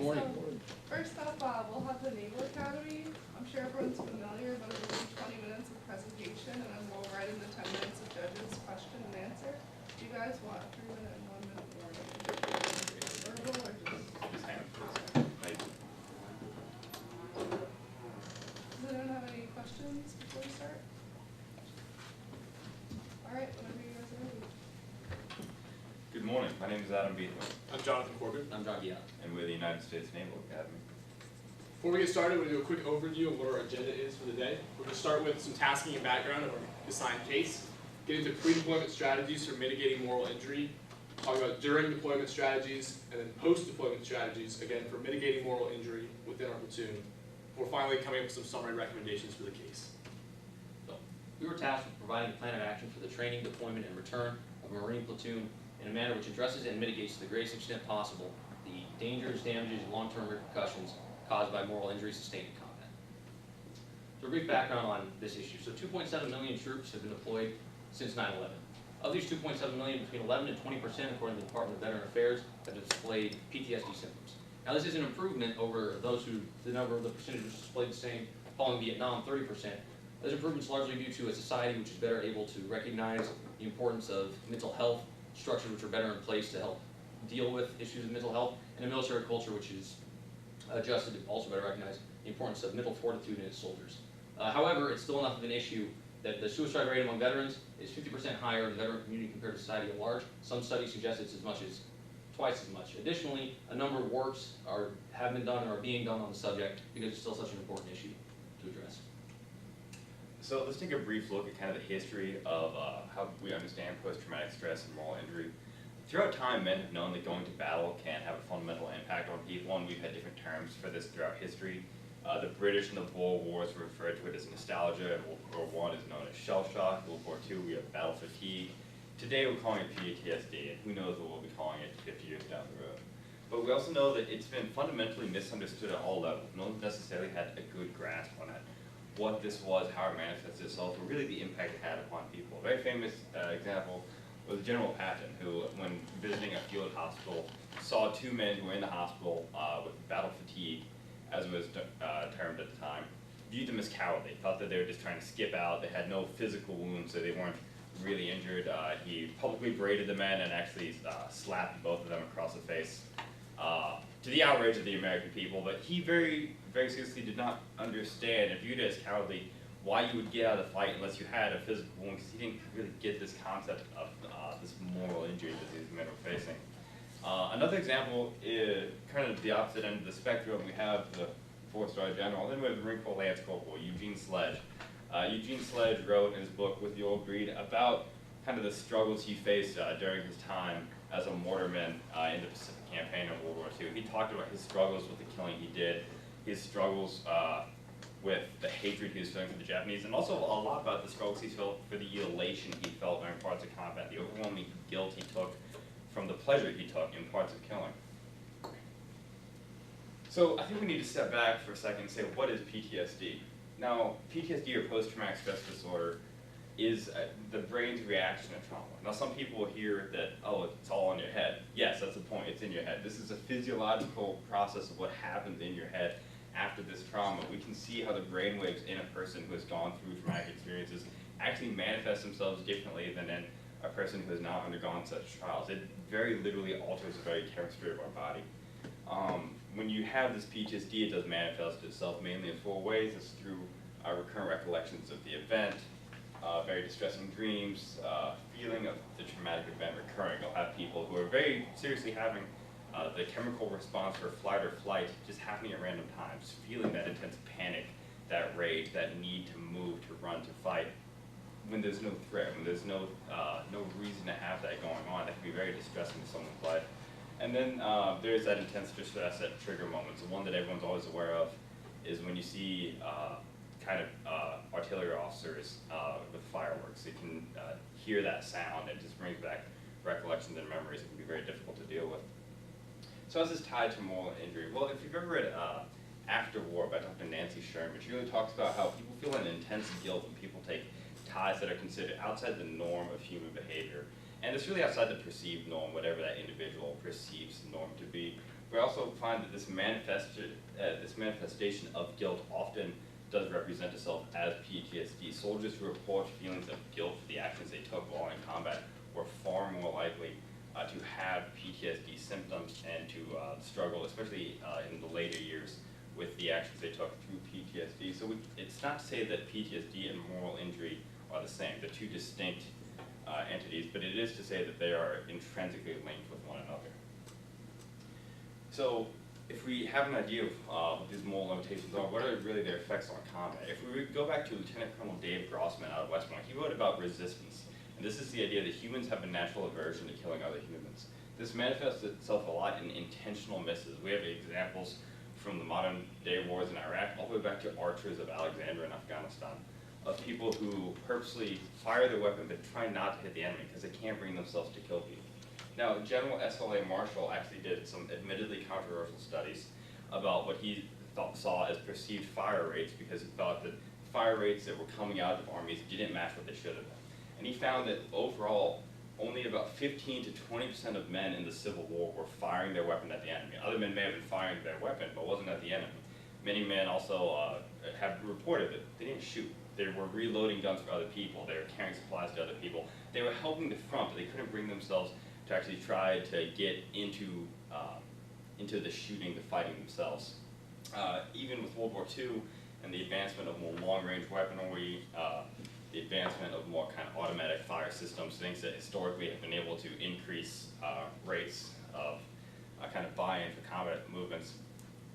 morning. First up, we'll have the Naval Academy. I'm sure everyone's familiar, but it'll be 20 minutes of presentation, and then we'll write in the 10 minutes of judges' question and answer. Do you guys want a 3-minute and 1-minute warning? Verbal or just hand? Does anyone have any questions before we start? All right, whenever you guys are ready. Good morning. My name is Adam Beetham. I'm Jonathan Corbett. I'm John Giat. And we're the United States Naval Academy. Before we get started, we're going to do a quick overview of what our agenda is for the day. We're going to start with some tasking and background of our assigned case, get into pre-deployment strategies for mitigating moral injury, talk about during deployment strategies, and then post-deployment strategies, again, for mitigating moral injury within our platoon, before finally coming up with some summary recommendations for the case. So, we were tasked with providing a plan of action for the training, deployment, and return of a Marine platoon in a manner which addresses and mitigates to the greatest extent possible the dangers, damages, and long-term repercussions caused by moral injury sustained in combat. So a brief background on this issue. So 2.7 million troops have been deployed since 9/11. Of these 2.7 million, between 11 and 20%, according to the Department of Veteran Affairs, have displayed PTSD symptoms. Now this is an improvement over those who, the number of the percentage was displayed the same following Vietnam, 30%. This improvement is largely due to a society which is better able to recognize the importance of mental health, structures which are better in place to help deal with issues of mental health, and a military culture which is adjusted to also better recognize the importance of mental fortitude in its soldiers. However, it's still enough of an issue that the suicide rate among veterans is 50% higher in the veteran community compared to society at large. Some studies suggest it's as much as twice as much. Additionally, a number of works have been done or are being done on the subject because it's still such an important issue to address. So let's take a brief look at kind of the history of how we understand post-traumatic stress and moral injury. Throughout time, men have known that going to battle can have a fundamental impact on people, and we've had different terms for this throughout history. The British in the Boer Wars referred to it as nostalgia, and World War I is known as shell shock. World War II, we have battle fatigue. Today we're calling it PTSD, and who knows what we'll be calling it 50 years down the road. But we also know that it's been fundamentally misunderstood at all levels. No one necessarily had a good grasp on it, what this was, how it manifested itself, or really the impact it had upon people. A very famous example was General Patton, who, when visiting a field hospital, saw 2 men who were in the hospital with battle fatigue, as it was termed at the time, viewed them as cowardly, thought that they were just trying to skip out. They had no physical wounds, so they weren't really injured. He publicly berated the men and actually slapped both of them across the face, to the outrage of the American people. But he very, very seriously did not understand and viewed it as cowardly why you would get out of the fight unless you had a physical wound, because he didn't really get this concept of this moral injury that these men were facing. Another example is kind of the opposite end of the spectrum. We have the 4-star general, then we have the Marine Corps Lance Corporal, Eugene Sledge. Eugene Sledge wrote in his book, With the Old Breed, about kind of the struggles he faced during his time as a mortarman in the Pacific Campaign of World War II. He talked about his struggles with the killing he did, his struggles with the hatred he was feeling for the Japanese, and also a lot about the struggles he felt for the elation he felt during parts of combat, the overwhelming guilt he took from the pleasure he took in parts of killing. So I think we need to step back for a second and say, what is PTSD? Now, PTSD, or post-traumatic stress disorder, is the brain's reaction to trauma. Now, some people will hear that, oh, it's all in your head. Yes, that's the point, it's in your head. This is a physiological process of what happens in your head after this trauma. We can see how the brain waves in a person who has gone through traumatic experiences actually manifest themselves differently than in a person who has not undergone such trials. It very literally alters the very chemistry of our body. When you have this PTSD, it does manifest itself mainly in 4 ways. It's through recurrent recollections of the event, very distressing dreams, feeling of the traumatic event recurring. You'll have people who are very seriously having the chemical response for fight or flight just happening at random times, feeling that intense panic, that rage, that need to move, to run, to fight, when there's no threat, when there's no reason to have that going on. That can be very distressing to someone's life. And then there's that intense distress at trigger moments. The one that everyone's always aware of is when you see artillery officers with fireworks. You can hear that sound, and it just brings back recollections and memories that can be very difficult to deal with. So how's this tied to moral injury? Well, if you've ever read After War by Dr. Nancy Sherman, she really talks about how people feel an intense guilt when people take ties that are considered outside the norm of human behavior. And it's really outside the perceived norm, whatever that individual perceives the norm to be. We also find that this manifestation of guilt often does represent itself as PTSD. Soldiers who report feelings of guilt for the actions they took while in combat were far more likely to have PTSD symptoms and to struggle, especially in the later years, with the actions they took through PTSD. So it's not to say that PTSD and moral injury are the same. They're two distinct entities, but it is to say that they are intrinsically linked with one another. So if we have an idea of what these moral limitations are, what are really their effects on combat? If we go back to Lieutenant Colonel Dave Grossman out of West Point, he wrote about resistance. And this is the idea that humans have a natural aversion to killing other humans. This manifests itself a lot in intentional misses. We have examples from the modern day wars in Iraq, all the way back to archers of Alexander in Afghanistan, of people who purposely fire their weapon but try not to hit the enemy because they can't bring themselves to kill people. Now, General S.L.A. Marshall actually did some admittedly controversial studies about what he saw as perceived fire rates, because he thought that fire rates that were coming out of armies didn't match what they should have been. And he found that overall, only about 15 to 20% of men in the Civil War were firing their weapon at the enemy. Other men may have been firing their weapon, but wasn't at the enemy. Many men also have reported that they didn't shoot. They were reloading guns for other people. They were carrying supplies to other people. They were helping the front, but they couldn't bring themselves to actually try to get into the shooting, the fighting themselves. Even with World War II and the advancement of more long-range weaponry, the advancement of more kind of automatic fire systems, things that historically have been able to increase rates of kind of buy-in for combat movements.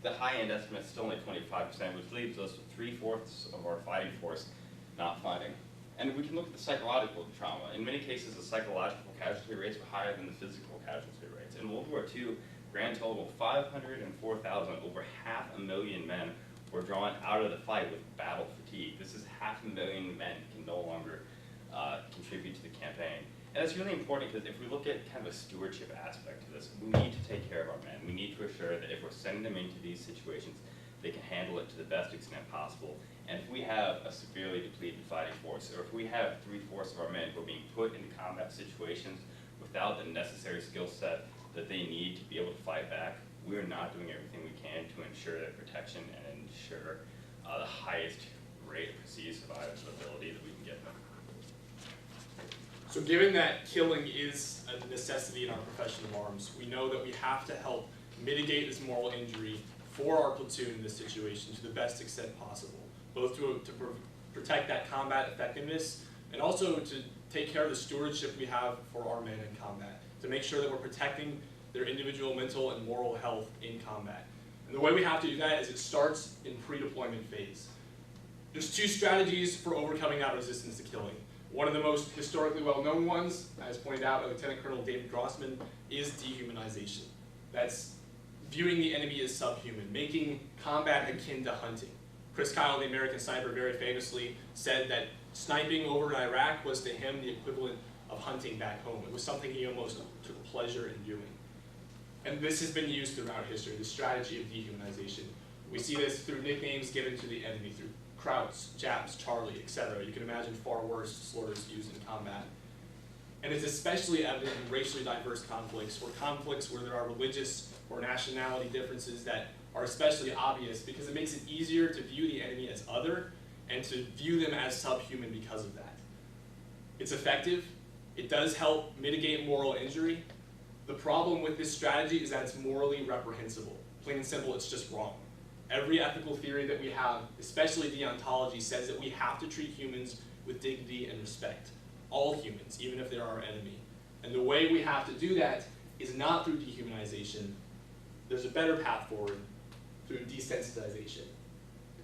The high-end estimate is still only 25%, which leaves us with 3/4 of our fighting force not fighting. And we can look at the psychological trauma. In many cases, the psychological casualty rates were higher than the physical casualty rates. In World War II, grand total 504,000, over 500,000 men were drawn out of the fight with battle fatigue. This is 500,000 men who can no longer contribute to the campaign. And it's really important because if we look at kind of a stewardship aspect to this, we need to take care of our men. We need to assure that if we're sending them into these situations, they can handle it to the best extent possible. And if we have a severely depleted fighting force, or if we have 3/4 of our men who are being put into combat situations without the necessary skill set that they need to be able to fight back, we're not doing everything we can to ensure their protection and ensure the highest rate of perceived survivability that we can get them. So given that killing is a necessity in our profession of arms, we know that we have to help mitigate this moral injury for our platoon in this situation to the best extent possible, both to protect that combat effectiveness and also to take care of the stewardship we have for our men in combat, to make sure that we're protecting their individual mental and moral health in combat. And the way we have to do that is it starts in pre-deployment phase. There's two strategies for overcoming that resistance to killing. One of the most historically well-known ones, as pointed out by Lieutenant Colonel David Grossman, is dehumanization. That's viewing the enemy as subhuman, making combat akin to hunting. Chris Kyle, the American sniper, very famously said that sniping over in Iraq was to him the equivalent of hunting back home. It was something he almost took pleasure in doing. And this has been used throughout history, the strategy of dehumanization. We see this through nicknames given to the enemy, through Krauts, Japs, Charlie, etc. You can imagine far worse slurs used in combat. And it's especially evident in racially diverse conflicts, where there are religious or nationality differences that are especially obvious, because it makes it easier to view the enemy as other and to view them as subhuman because of that. It's effective. It does help mitigate moral injury. The problem with this strategy is that it's morally reprehensible. Plain and simple, it's just wrong. Every ethical theory that we have, especially deontology, says that we have to treat humans with dignity and respect. All humans, even if they're our enemy. And the way we have to do that is not through dehumanization. There's a better path forward, through desensitization.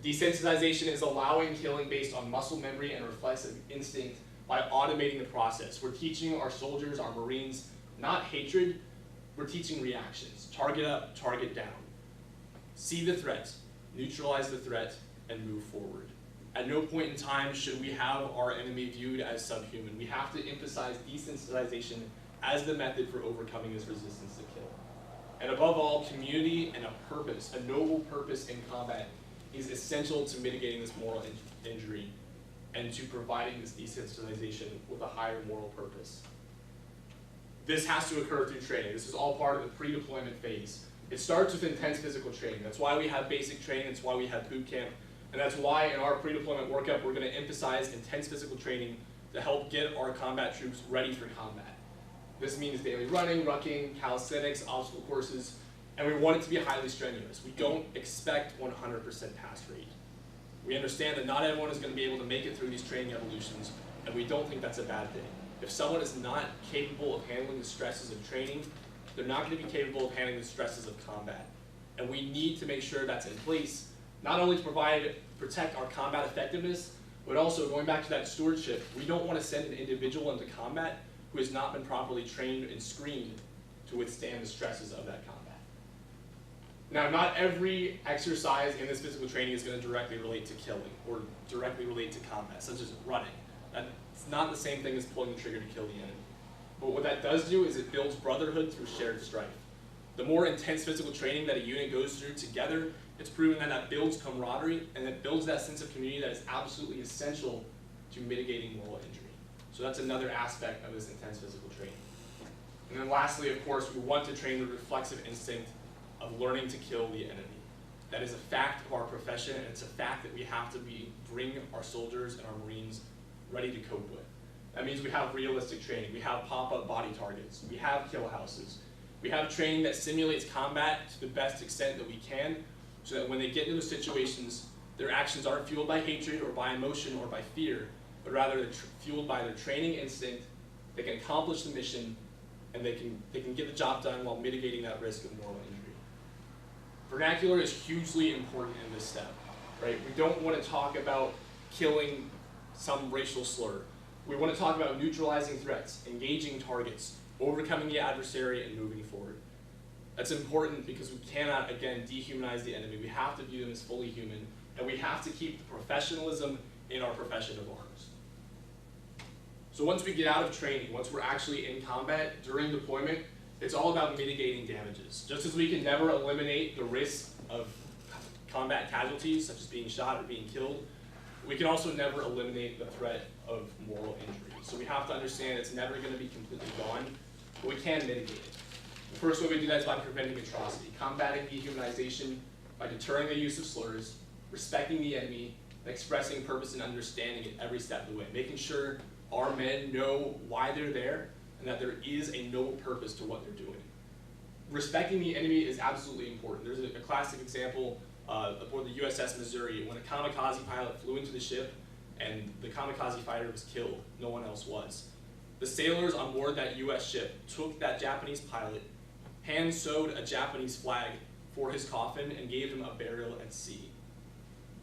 Desensitization is allowing killing based on muscle memory and reflexive instinct by automating the process. We're teaching our soldiers, our Marines, not hatred, we're teaching reactions. Target up, target down. See the threat, neutralize the threat, and move forward. At no point in time should we have our enemy viewed as subhuman. We have to emphasize desensitization as the method for overcoming this resistance to kill. And above all, community and a purpose, a noble purpose in combat, is essential to mitigating this moral injury and to providing this desensitization with a higher moral purpose. This has to occur through training. This is all part of the pre-deployment phase. It starts with intense physical training. That's why we have basic training, that's why we have boot camp, and that's why in our pre-deployment workup we're going to emphasize intense physical training to help get our combat troops ready for combat. This means daily running, rucking, calisthenics, obstacle courses, and we want it to be highly strenuous. We don't expect 100% pass rate. We understand that not everyone is going to be able to make it through these training evolutions, and we don't think that's a bad thing. If someone is not capable of handling the stresses of training, they're not going to be capable of handling the stresses of combat. And we need to make sure that's in place, not only to protect our combat effectiveness, but also going back to that stewardship, we don't want to send an individual into combat who has not been properly trained and screened to withstand the stresses of that combat. Now, not every exercise in this physical training is going to directly relate to killing or directly relate to combat, such as running. That's not the same thing as pulling the trigger to kill the enemy. But what that does do is it builds brotherhood through shared strife. The more intense physical training that a unit goes through together, it's proven that that builds camaraderie and it builds that sense of community that is absolutely essential to mitigating moral injury. So that's another aspect of this intense physical training. And then lastly, of course, we want to train the reflexive instinct of learning to kill the enemy. That is a fact of our profession, and it's a fact that we have to bring our soldiers and our Marines ready to cope with. That means we have realistic training, we have pop-up body targets, we have kill houses, we have training that simulates combat to the best extent that we can, so that when they get into those situations, their actions aren't fueled by hatred or by emotion or by fear, but rather they're fueled by their training instinct. They can accomplish the mission, and they can get the job done while mitigating that risk of moral injury. Vernacular is hugely important in this step, right? We don't want to talk about killing some racial slur. We want to talk about neutralizing threats, engaging targets, overcoming the adversary, and moving forward. That's important because we cannot, again, dehumanize the enemy. We have to view them as fully human, and we have to keep the professionalism in our profession of arms. So once we get out of training, once we're actually in combat during deployment, it's all about mitigating damages. Just as we can never eliminate the risk of combat casualties, such as being shot or being killed, we can also never eliminate the threat of moral injury. So we have to understand it's never going to be completely gone, but we can mitigate it. The first way we do that is by preventing atrocity, combating dehumanization by deterring the use of slurs, respecting the enemy, and expressing purpose and understanding at every step of the way, making sure our men know why they're there and that there is a noble purpose to what they're doing. Respecting the enemy is absolutely important. There's a classic example aboard the USS Missouri when a kamikaze pilot flew into the ship and the kamikaze fighter was killed. No one else was. The sailors on board that US ship took that Japanese pilot, hand-sewed a Japanese flag for his coffin, and gave him a burial at sea.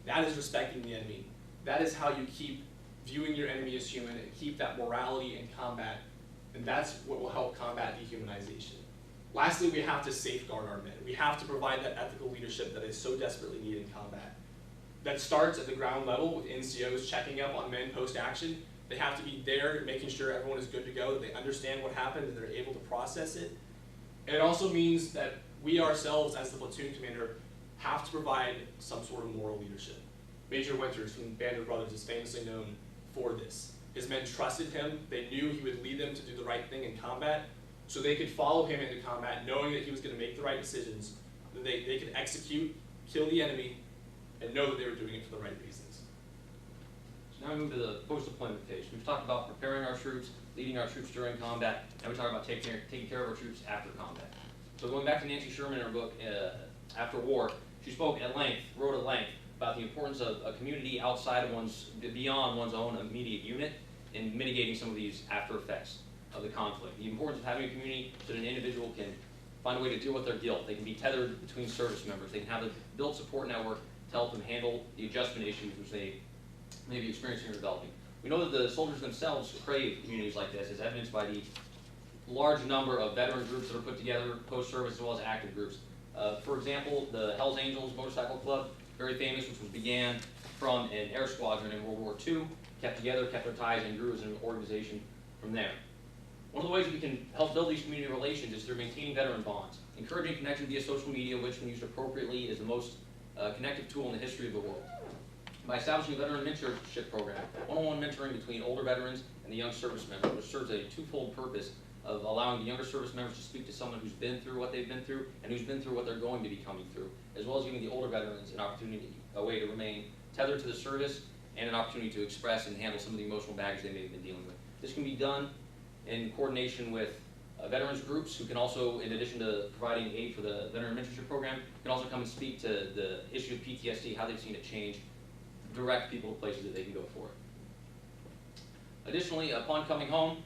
That is respecting the enemy. That is how you keep viewing your enemy as human and keep that morality in combat, and that's what will help combat dehumanization. Lastly, we have to safeguard our men. We have to provide that ethical leadership that is so desperately needed in combat. That starts at the ground level with NCOs checking up on men post-action. They have to be there making sure everyone is good to go, that they understand what happened and they're able to process it. And it also means that we ourselves, as the platoon commander, have to provide some sort of moral leadership. Major Winters from Band of Brothers is famously known for this. His men trusted him. They knew he would lead them to do the right thing in combat, so they could follow him into combat knowing that he was going to make the right decisions, that they could execute, kill the enemy, and know that they were doing it for the right reasons. So now we move to the post-deployment phase. We've talked about preparing our troops, leading our troops during combat, and we talk about taking care of our troops after combat. So going back to Nancy Sherman in her book, After War, she wrote at length, about the importance of a community outside of beyond one's own immediate unit in mitigating some of these after effects of the conflict. The importance of having a community so that an individual can find a way to deal with their guilt. They can be tethered between service members. They can have a built support network to help them handle the adjustment issues which they may be experiencing or developing. We know that the soldiers themselves crave communities like this, as evidenced by the large number of veteran groups that are put together, post-service as well as active groups. For example, the Hells Angels Motorcycle Club, very famous, which began from an air squadron in World War II, kept together, kept their ties, and grew as an organization from there. One of the ways we can help build these community relations is through maintaining veteran bonds, encouraging connection via social media, which, when used appropriately, is the most connective tool in the history of the world. By establishing a veteran mentorship program, one-on-one mentoring between older veterans and the young service members, which serves a twofold purpose of allowing the younger service members to speak to someone who's been through what they've been through and who's been through what they're going to be coming through, as well as giving the older veterans an opportunity, a way to remain tethered to the service and an opportunity to express and handle some of the emotional baggage they may have been dealing with. This can be done in coordination with veterans groups who can also, in addition to providing aid for the veteran mentorship program, can also come and speak to the issue of PTSD, how they've seen it change, direct people to places that they can go for it. Additionally, upon coming home,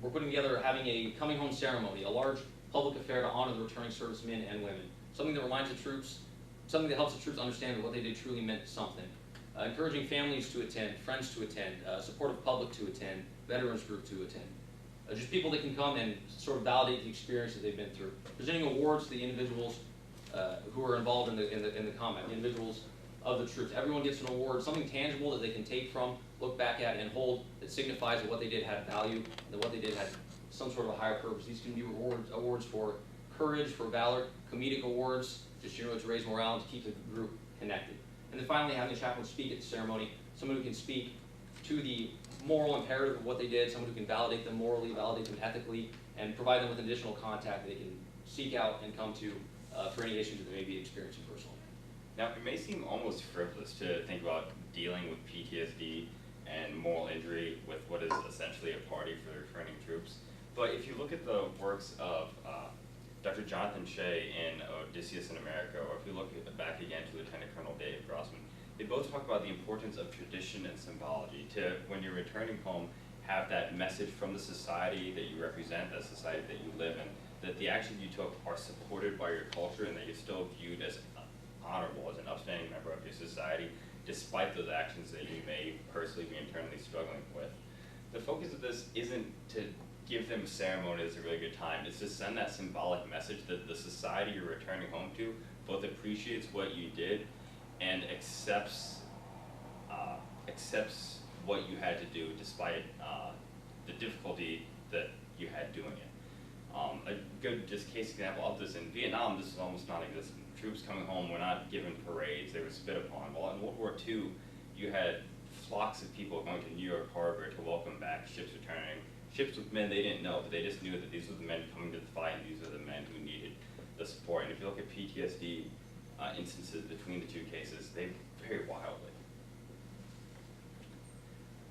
we're putting together having a coming home ceremony, a large public affair to honor the returning servicemen and women. Something that reminds the troops, something that helps the troops understand that what they did truly meant something. Encouraging families to attend, friends to attend, supportive public to attend, veterans group to attend. Just people that can come and sort of validate the experience that they've been through. Presenting awards to the individuals who are involved in the combat, the individuals of the troops. Everyone gets an award, something tangible that they can take from, look back at, and hold that signifies that what they did had value, that what they did had some sort of a higher purpose. These can be awards for courage, for valor, comedic awards, just to raise morale and to keep the group connected. And then finally, having a chaplain speak at the ceremony, someone who can speak to the moral imperative of what they did, someone who can validate them morally, validate them ethically, and provide them with additional contact that they can seek out and come to for any issues that they may be experiencing personally. Now, it may seem almost frivolous to think about dealing with PTSD and moral injury with what is essentially a party for the returning troops, but if you look at the works of Dr. Jonathan Shea in Odysseus in America, or if you look back again to Lieutenant Colonel Dave Grossman, they both talk about the importance of tradition and symbology to, when you're returning home, have that message from the society that you represent, that society that you live in, that the actions you took are supported by your culture and that you're still viewed as honorable, as an upstanding member of your society, despite those actions that you may personally be internally struggling with. The focus of this isn't to give them a ceremony that's a really good time. It's to send that symbolic message that the society you're returning home to both appreciates what you did and accepts what you had to do despite the difficulty that you had doing it. A good just case example of this, in Vietnam, this is almost non-existent. Troops coming home were not given parades, they were spit upon. Well, in World War II, you had flocks of people going to New York Harbor to welcome back ships returning. Ships with men they didn't know, but they just knew that these were the men coming to the fight, and these are the men who needed the support. And if you look at PTSD instances between the two cases, they vary wildly.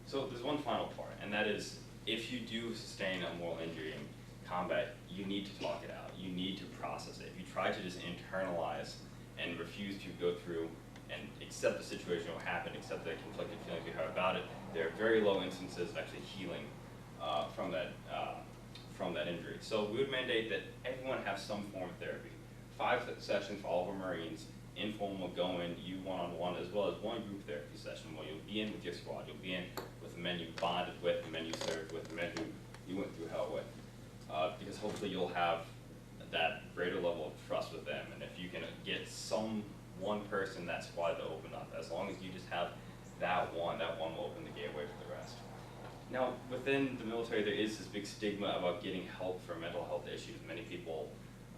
So there's one final part, and that is, if you do sustain a moral injury in combat, you need to talk it out. You need to process it. If you try to just internalize and refuse to go through and accept the situation will happen, accept the conflicted feelings you have about it, there are very low instances of actually healing from that injury. So we would mandate that everyone have some form of therapy. 5 sessions for all of our Marines, informal, go in, you one-on-one, as well as one group therapy session where you'll be in with your squad, you'll be in with the men you bonded with, the men you served with, the men who you went through hell with. Because hopefully you'll have that greater level of trust with them, and if you can get one person in that squad to open up, as long as you just have that one will open the gateway for the rest. Now, within the military, there is this big stigma about getting help for mental health issues. Many people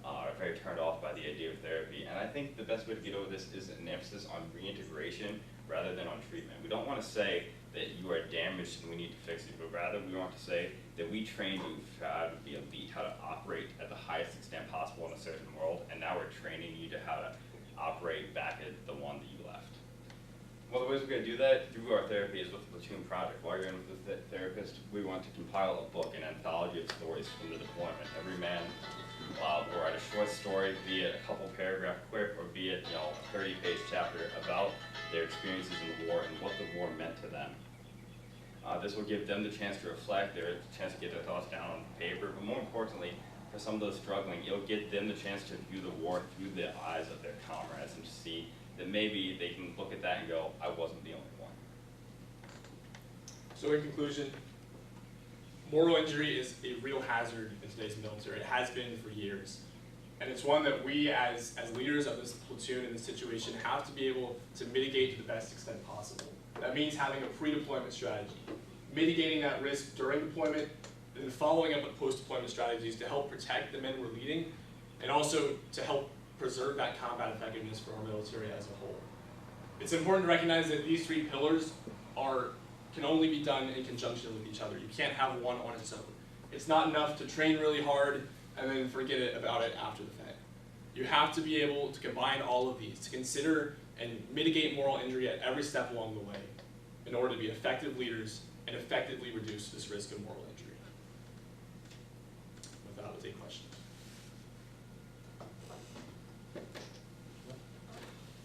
are very turned off by the idea of therapy, and I think the best way to get over this is an emphasis on reintegration rather than on treatment. We don't want to say that you are damaged and we need to fix it, but rather we want to say that we trained you how to be elite, how to operate at the highest extent possible in a certain world, and now we're training you to how to operate back at the one that you left. One of the ways we're going to do that through our therapy is with the platoon project. While you're in with the therapist, we want to compile a book, an anthology of stories from the deployment. Every man will write a short story, be it a couple paragraph quick, or be it a 30-page chapter about their experiences in the war and what the war meant to them. This will give them the chance to reflect, their chance to get their thoughts down on paper, but more importantly, for some of those struggling, it'll get them the chance to view the war through the eyes of their comrades and to see that maybe they can look at that and go, I wasn't the only one. So in conclusion, moral injury is a real hazard in today's military. It has been for years. And it's one that we as leaders of this platoon in this situation have to be able to mitigate to the best extent possible. That means having a pre-deployment strategy, mitigating that risk during deployment, and then following up with post-deployment strategies to help protect the men we're leading, and also to help preserve that combat effectiveness for our military as a whole. It's important to recognize that these 3 pillars can only be done in conjunction with each other. You can't have one on its own. It's not enough to train really hard and then forget about it after the fact. You have to be able to combine all of these, to consider and mitigate moral injury at every step along the way in order to be effective leaders and effectively reduce this risk of moral injury. With that, we'll take questions.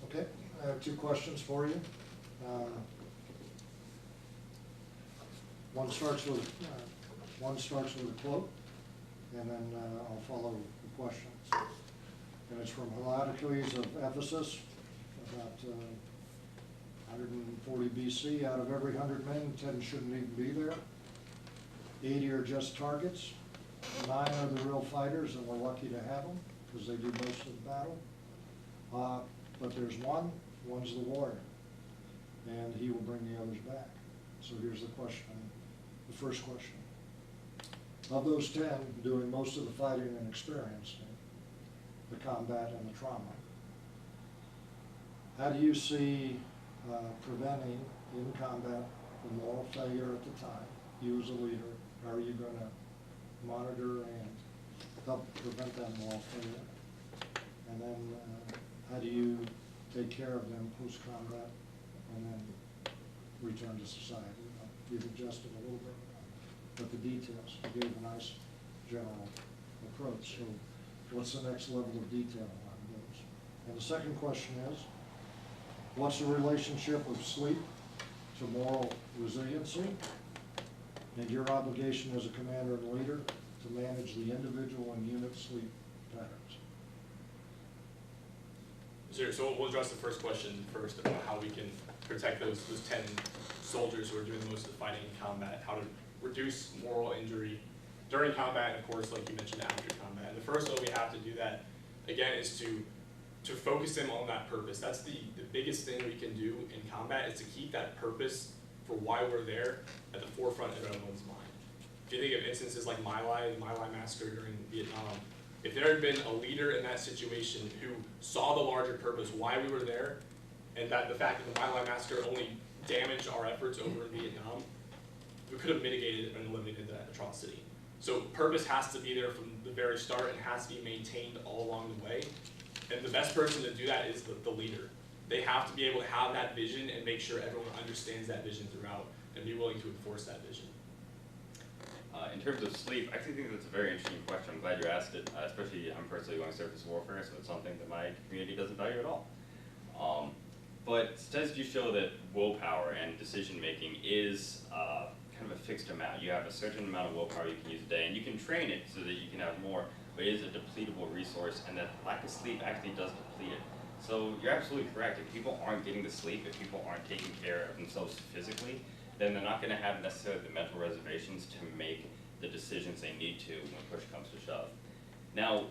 Okay, I have 2 questions for you. One starts with a quote, and then I'll follow the questions. And it's from Hippocrates of Ephesus, about 140 BC. Out of every 100 men, 10 shouldn't even be there. 80 are just targets. 9 are the real fighters, and we're lucky to have them because they do most of the battle. But there's one's the warrior, and he will bring the others back. So here's the question, the first question. Of those 10 doing most of the fighting and experiencing the combat and the trauma, how do you see preventing in combat the moral failure at the time? You as a leader, how are you going to monitor and help prevent that moral failure? And then how do you take care of them post-combat and then return to society? You've adjusted a little bit, but the details, you gave a nice general approach. So what's the next level of detail on those? And the second question is, what's the relationship of sleep to moral resiliency and your obligation as a commander and leader to manage the individual and unit sleep patterns? Sure, so we'll address the first question first about how we can protect those 10 soldiers who are doing the most of the fighting in combat, how to reduce moral injury during combat, and of course, like you mentioned, after combat. And the first way we have to do that, again, is to focus them on that purpose. That's the biggest thing we can do in combat, is to keep that purpose for why we're there at the forefront of everyone's mind. If you think of instances like My Lai, the My Lai massacre during Vietnam, if there had been a leader in that situation who saw the larger purpose, why we were there, and that the fact that the My Lai massacre only damaged our efforts over in Vietnam, we could have mitigated and eliminated that atrocity. So purpose has to be there from the very start and has to be maintained all along the way. And the best person to do that is the leader. They have to be able to have that vision and make sure everyone understands that vision throughout and be willing to enforce that vision. In terms of sleep, I actually think that's a very interesting question. I'm glad you asked it, especially I'm personally going surface warfare, so it's something that my community doesn't value at all. But studies do show that willpower and decision making is kind of a fixed amount. You have a certain amount of willpower you can use a day, and you can train it so that you can have more, but it is a depletable resource, and that lack of sleep actually does deplete it. So you're absolutely correct. If people aren't getting the sleep, if people aren't taking care of themselves physically, then they're not going to have necessarily the mental reservations to make the decisions they need to when push comes to shove. Now,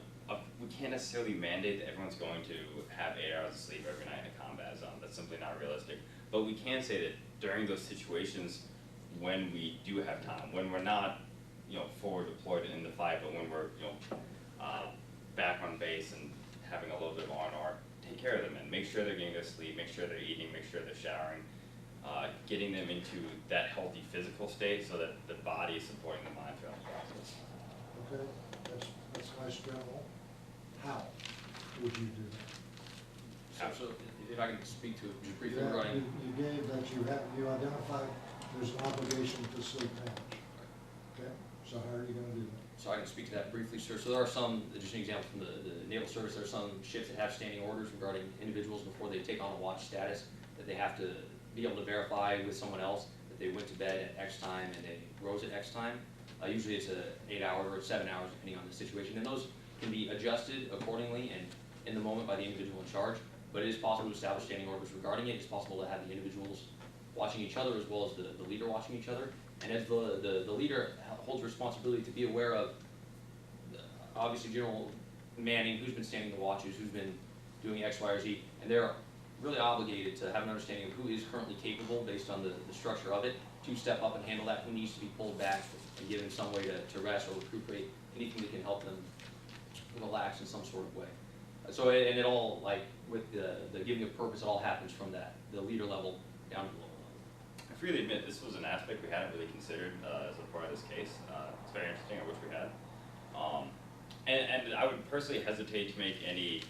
we can't necessarily mandate that everyone's going to have 8 hours of sleep every night in a combat zone. That's simply not realistic. But we can say that during those situations, when we do have time, when we're not, forward deployed in the fight, but when we're, back on base and having a little bit of R&R, take care of them and make sure they're getting their sleep, make sure they're eating, make sure they're showering, getting them into that healthy physical state so that the body is supporting the mind throughout the process. Okay, that's nice general. How would you do that? So if I can speak to it just briefly Yeah, regarding. you gave that you identified there's an obligation to sleep manage. Okay, so how are you going to do that? So I can speak to that briefly, sir. So there are some, just an example from the Naval Service, there are some ships that have standing orders regarding individuals before they take on a watch status, that they have to be able to verify with someone else that they went to bed at X time and they rose at X time. Usually it's 8 hours or 7 hours depending on the situation, and those can be adjusted accordingly and in the moment by the individual in charge, but it is possible to establish standing orders regarding it. It's possible to have the individuals watching each other as well as the leader watching each other, and as the leader holds responsibility to be aware of, obviously, General Manning, who's been standing the watches, who's been doing X, Y, or Z, and they're really obligated to have an understanding of who is currently capable based on the structure of it, to step up and handle that, who needs to be pulled back and given some way to rest or recuperate, anything that can help them relax in some sort of way. So, and it all, like, with the giving of purpose, it all happens from the leader level down to the lower level. freely admit this was an aspect we hadn't really considered as a part of this case. It's very interesting. I wish we had. And I would personally hesitate to make any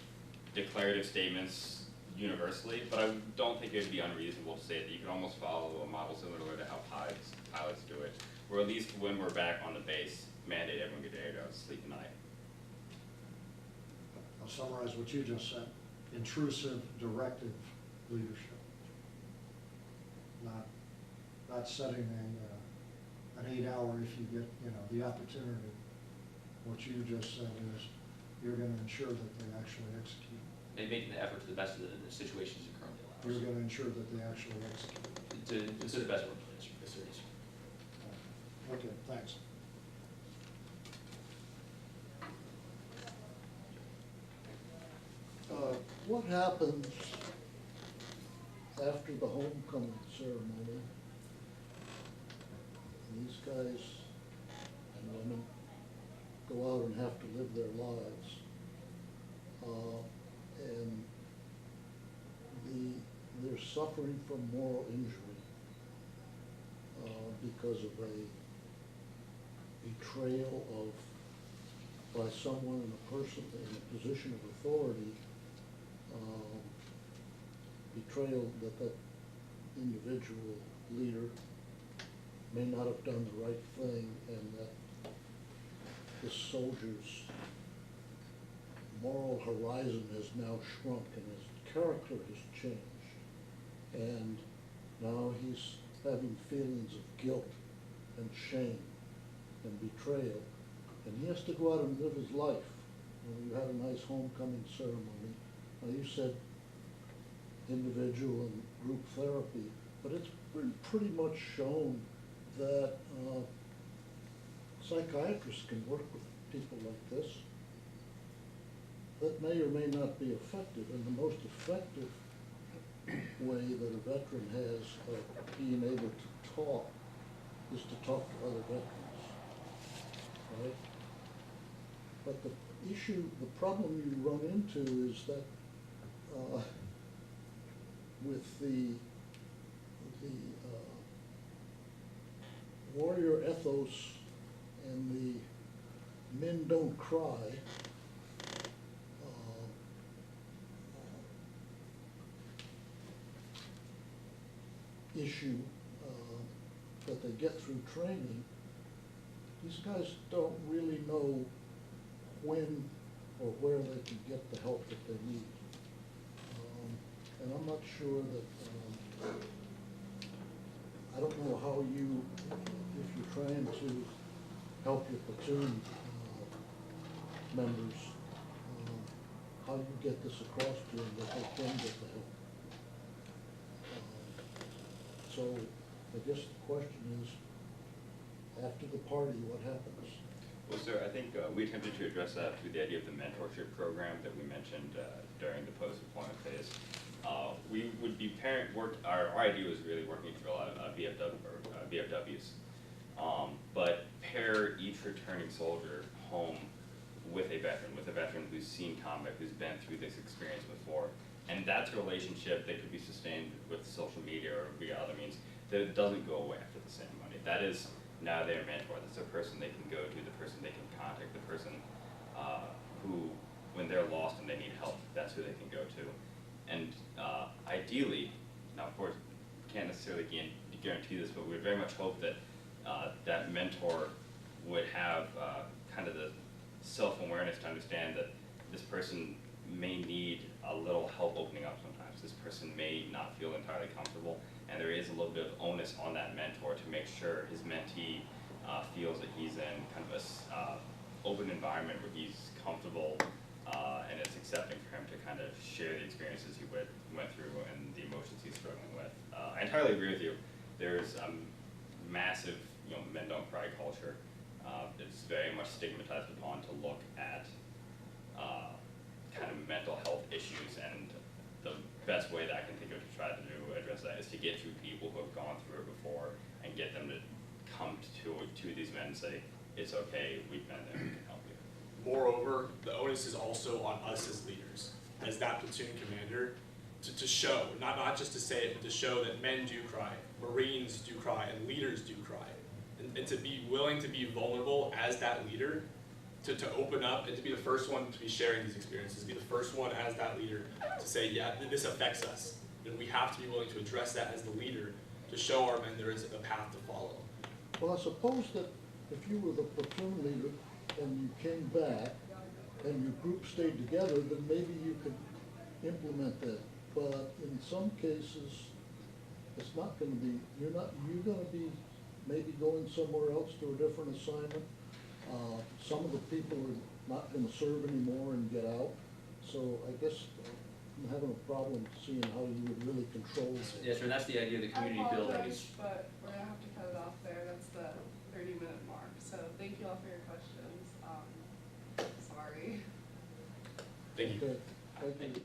declarative statements universally, but I don't think it would be unreasonable to say that you can almost follow a model similar to how pilots do it, or at least when we're back on the base, mandate everyone get there to sleep at night. I'll summarize what you just said. Intrusive directive leadership. Not setting an 8-hour if you get, the opportunity. What you just said is you're going to ensure that they actually execute. And making the effort to the best of the situations it currently allows. You're going to ensure that they actually execute. To the best of our ability, yes, sir. Yes, sir. Okay, thanks. What happens after the homecoming ceremony? These guys and women go out and have to live their lives. And they're suffering from moral injury because of a betrayal by someone in a person in a position of authority, betrayal that individual leader may not have done the right thing, and that the soldier's moral horizon has now shrunk and his character has changed. And now he's having feelings of guilt and shame and betrayal, and he has to go out and live his life. You had a nice homecoming ceremony. Now you said individual and group therapy, but it's been pretty much shown that psychiatrists can work with people like this. That may or may not be effective, and the most effective way that a veteran has of being able to talk is to talk to other veterans, right? But the issue, the problem you run into is that with the warrior ethos and the men don't cry issue that they get through training, these guys don't really know when or where they can get the help that they need. And I'm not sure that, I don't know how you, if you're trying to help your platoon members, how you get this across to them that they can get the help. So I guess the question is, after the party, what happens? Well, sir, I think we attempted to address that through the idea of the mentorship program that we mentioned during the post-deployment phase. We would be our idea was really working through a lot of VFWs, but pair each returning soldier home with a veteran who's seen combat, who's been through this experience before. And that's a relationship that could be sustained with social media or via other means, that it doesn't go away after the ceremony. That is now their mentor. That's a person they can go to, the person they can contact, the person who, when they're lost and they need help, that's who they can go to. And ideally, now of course, can't necessarily guarantee this, but we would very much hope that that mentor would have kind of the self-awareness to understand that this person may need a little help opening up sometimes. This person may not feel entirely comfortable, and there is a little bit of onus on that mentor to make sure his mentee feels that he's in kind of a open environment where he's comfortable and it's accepting for him to kind of share the experiences he went through and the emotions he's struggling with. I entirely agree with you. There's a massive, men don't cry culture. It's very much stigmatized upon to look at kind of mental health issues, and the best way that I can think of to try to address that is to get through people who have gone through it before and get them to come to these men and say, it's okay, we've been there, we can help you. Moreover, the onus is also on us as leaders, as that platoon commander, to show, not just to say it, but to show that men do cry, Marines do cry and leaders do cry. And to be willing to be vulnerable as that leader, to open up and to be the first one to be sharing these experiences, be the first one as that leader to say, yeah, this affects us. And we have to be willing to address that as the leader to show our men there is a path to follow. Well, I suppose that if you were the platoon leader and you came back and your group stayed together, then maybe you could implement that. But in some cases, it's not gonna be, you're gonna be maybe going somewhere else to a different assignment. Some of the people are not gonna serve anymore and get out. So I guess I'm having a problem seeing how you would really control it. Yes, sir, that's the idea of the community I building. apologize, but we're gonna have to cut it off there, that's the 30-minute mark, so thank you all for your questions, sorry. Thank you. Okay, thank you.